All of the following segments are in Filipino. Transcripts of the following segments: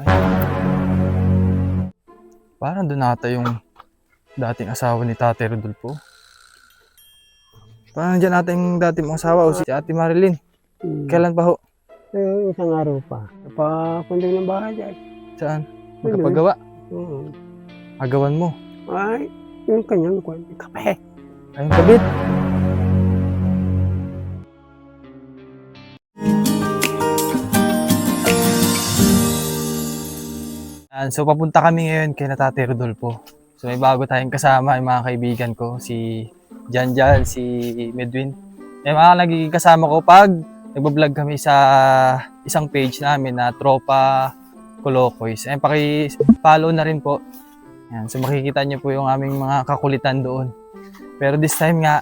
Ay, parang doon ata yung dating asawa ni Tatay Rodolfo. Parang dyan ata yung dating mong asawa o si Ate Marilyn. Kailan pa ho? Isang araw pa. Napakundig ng bahay dyan. Saan? Magkapagawa? Oo. Agawan mo. Ay, yung kanyang kape. Ayun kabit. So papunta kami ngayon kay Tatay Rodolfo. So may bago tayong kasama yung mga kaibigan ko, si Janjan, si Medwin. May mga nagiging kasama ko pag nagbablog kami sa isang page namin na Tropa Colocoys. Ayan, paki-follow na rin po. Ayan, so makikita niyo po yung aming mga kakulitan doon. Pero this time nga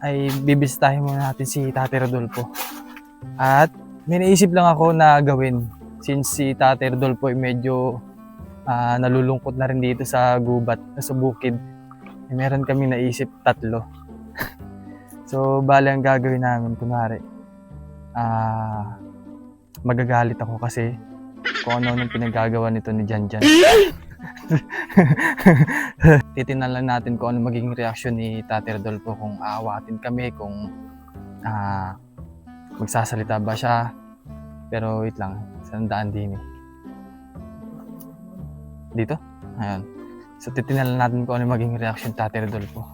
ay bibisitahin muna natin si Tatay Rodolfo. At may naisip lang ako na gawin since si Tatay Rodolfo ay medyo nalulungkot na rin dito sa gubat, sa bukid. Meron kaming naisip 3. So, bale ang gagawin namin, kunwari, magagalit ako kasi kung ano-anong pinagagawa nito ni Janjan. Titingnan lang natin kung ano magiging reaksyon ni Tatay Rodolfo, kung aawatin kami, kung magsasalita ba siya. Pero wait lang, sandaan din eh. Dito? Ayan. So, titingnan lang natin kung ano magiging reaction Tatay Rodolfo.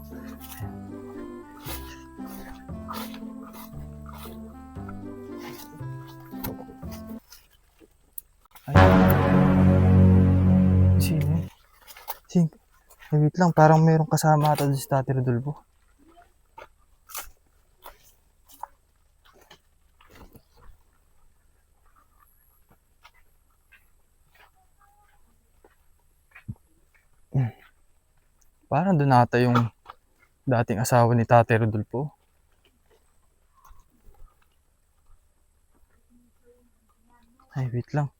Ayan. Sino? Wait lang, parang mayroong kasama ata si Tatay Rodolfo. Parang doon ata yung dating asawa ni Tatay Rodolfo. Ay, wait lang.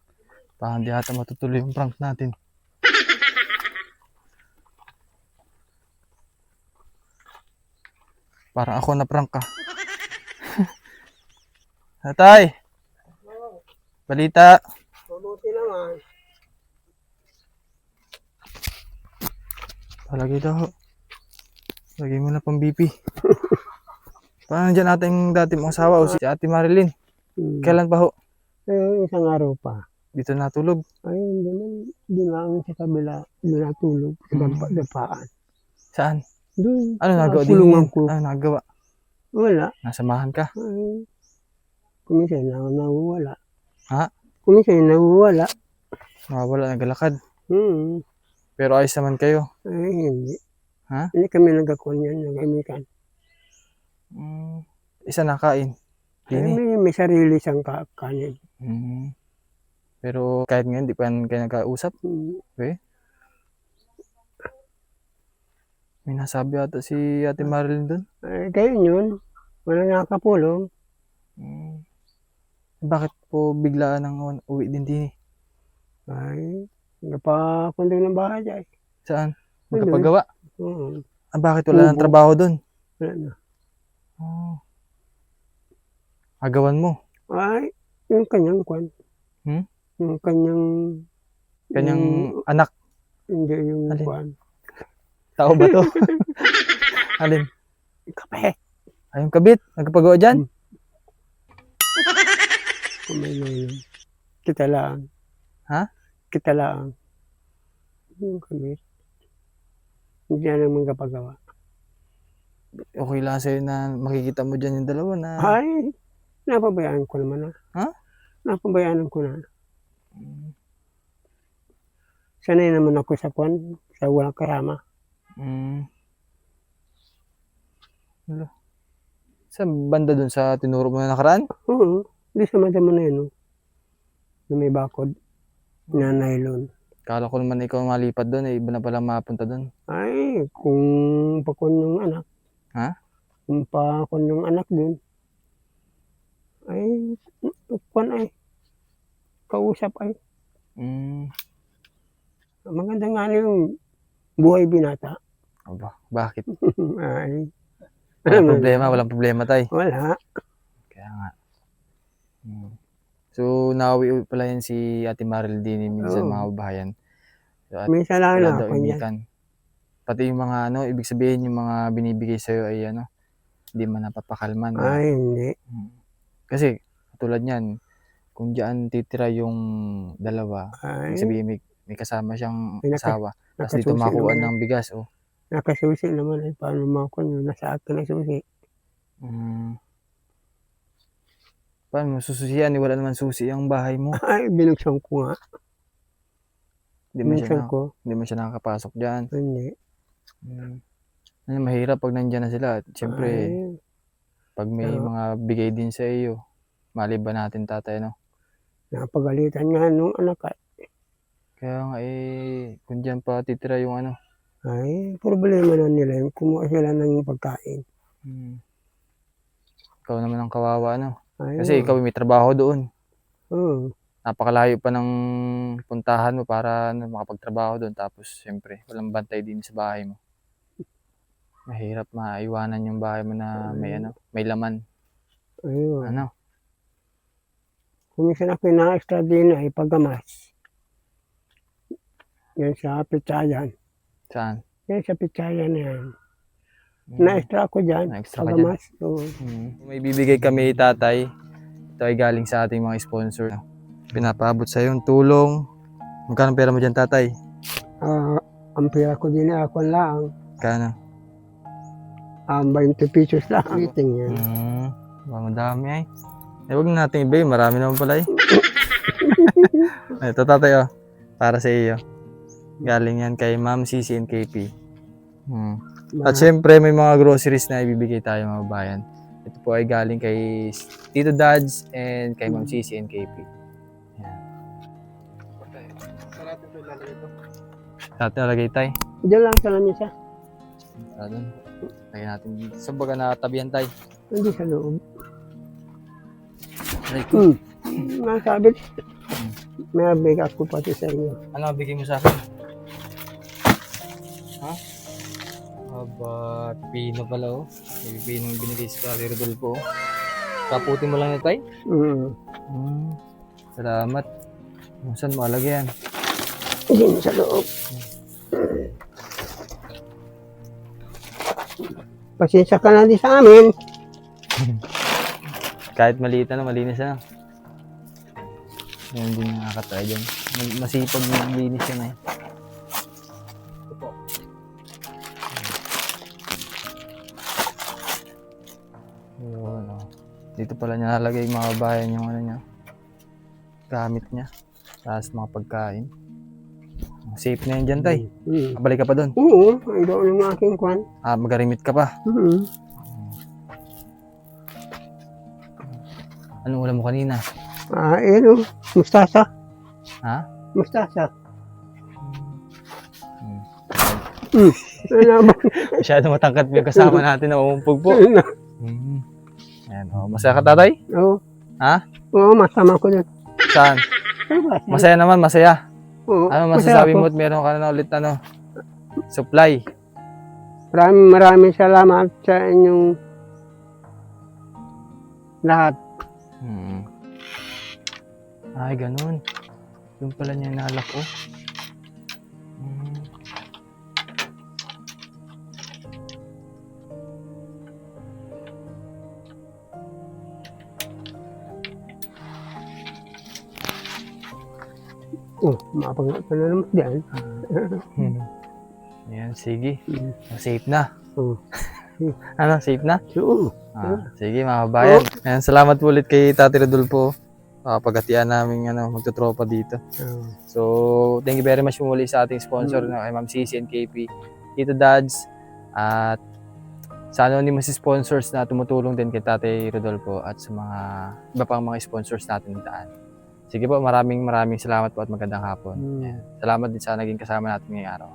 Parang di ata matutuloy yung prank natin. Parang ako na prank ka. Tatay! Balita! Mabuti naman. Palagay daw. Lagay mo na pang BP. Parang dyan ata yung dating mong asawa o si Ate Marilyn. Kailan pa ho? Isang araw pa. Dito natulog. Ay, hindi lang sa kabila. Hindi natulog sa dapaan. Saan? Doon. Ano nagawa din? Kulungan ko. Ano nagawa? Wala. Nasamahan ka? Ay, kuminsan na nawawala. Ha? Kuminsan nawawala. Mawawala, naglalakad. Hmm. Pero ayos naman kayo. Ay, hindi. Ha? Hindi kami nagkakuan yan, nag-amikan. Isa nakain. Ay, may sarili siyang kanin. Pero kahit ngayon, di pa kayo nagkausap? Okay. May nasabi ata si Ate Marilyn doon. Ay, kayo yun. Wala nakakapulong. Bakit po biglaan ang uwi din? Ay, napakundig ng bahay dyan. Saan? Magkapagawa? Oo. Bakit wala nang trabaho doon? Wala na. Agawan mo? Ay, yung kanyang kwan. Yung Kanyang anak? Hindi yung Alin? kwan. Tao ba to? Alin? Kape. Ay, yung kabit? Nagkapagawa dyan? Kumain. Kita lang. Ha? Kita lang. Yung kami. Hindi na naman kapagawa. Okay lang sa'yo na makikita mo dyan yung dalawa na... Ay, napabayaan ko naman na. Ha? Napabayaan ko na. Sanay naman ako sa kwan, sa walang kasama. Sa banda dun sa tinuro mo na nakaraan? Oo, di sa madama na yun, no? Na may bakod, na nylon. Kala ko naman ikaw malipat doon, iba na palang mapunta doon. Ay, kung pakon yung anak. Ha? Kung pakon yung anak din. Ay, kwan ay. Kausap ay. Maganda nga yung buhay binata. Aba, bakit? Ay. Walang problema tay. Wala. Kaya nga. So, nauwi pala yan si Ate Maril din minsan Oo. mga kababayan. So, at Minsan lang wala na daw ako dyan. imikan. Pati yung mga ano, ibig sabihin yung mga binibigay sa'yo ay ano, hindi man napapakalman. Ay, hindi. Kasi, katulad niyan, kung diyan titira yung dalawa, ibig Ay, sabihin may kasama siyang May asawa. Tapos dito nakasusi makuha naman. ng bigas, oh. Nakasusi naman. Ay, paano makon yun? Nasa akin na susi. Mm. Paano mo sususian? Wala naman susi ang bahay mo. Ay, binuksan ko nga. Binuksan ko. Hindi man siya nakakapasok diyan. Hindi. Ano, mahirap pag nandiyan na sila. At syempre, Ay, pag may Oo. mga bigay din sa iyo, maliban natin tatay, no? napagalitan nga nung anak. Kaya nga kung diyan pa titira yung ano. Ay, problema na nila. Yung kumuha sila ng pagkain. Ikaw naman ang kawawa, no? Ay, Kasi ikaw may trabaho doon. Oo. Napakalayo pa ng puntahan mo para ano, makapagtrabaho doon. Tapos, syempre, walang bantay din sa bahay mo. Mahirap maiwanan yung bahay mo na may ano, may laman. Ayun. Ano? Kung minsan ako na-extra din ay paggamas. Yan sa pitsayan. Saan? Yan sa pitsayan na yan. Na-extra ko dyan. Na-extra ka Paggamas. Oo. May bibigay kami tatay. Ito ay galing sa ating mga sponsor. Pinapaabot sa yung tulong. Magkano pera mo dyan, tatay? Ang pira ko din ako lang. Kano? 20 pesos lang. Meeting yan. Madami ay. Huwag na natin ibigay. Marami naman pala eh. Ito tatay, oh. Para sa iyo. Galing yan kay Ma'am CCNKP. At syempre may mga groceries na ibibigay tayo mga bayan. Ito po ay galing kay Tito Dads and kay Ma'am CCNKP. Yan. Saan natin nalagay tayo? Diyan lang sa lamisa. Doon. Lagyan natin dito. Sa baga na tabihan tayo. Hindi sa loob. Aray ko. Nasabit. May bigas ko pati sa inyo. Ano bigay mo sa akin? Ha? Aba, pino pala oh. May pinong binigay sa Tatay Rodolfo. Kaputin mo lang na tayo? Salamat. Saan mo alagay yan? Hindi sa loob. Pasensya ka na din sa amin. Kahit maliit na, malinis na. Yan din nakakatry dyan. Masipag maglinis yun eh. Yun, oh. Dito pala niya nalagay yung mga bayan yung ano niya. Gamit niya. Tapos mga pagkain. Safe na yan dyan, tay. Balik ka pa doon. Oo, ay doon yung aking kwan. Magarimit ka pa. Anong ulam mo kanina? Ayun, mustasa. Ha? Mustasa. Masyado matangkat yung kasama natin na umumpog po. Ayan, oh. Masaya ka, tatay? Oo. Ha? Oo, masama ko dyan. Saan? Masaya naman, masaya. Oo, Ano masaya masasabi ako. mo at meron ka na ulit ano? Supply. Maraming salamat sa inyong lahat. Ay, ganun. Doon pala niya nalak, oh. Mapag ka na naman dyan. Ayan, sige. Safe na. Oo. Ano, safe na? Oo. Sige mga kabayan. Ayan, salamat po ulit kay Tatay Rodolfo. Paghatian namin magtutropa dito. So, thank you very much muli sa ating sponsor na kay Ma'am CCNKP, Tito Dads, at sa anonymous sponsors na tumutulong din kay Tatay Rodolfo at sa mga iba pang mga sponsors natin daan. Sige po, maraming salamat po at magandang hapon. Ayan. Salamat din sa naging kasama natin ngayong araw.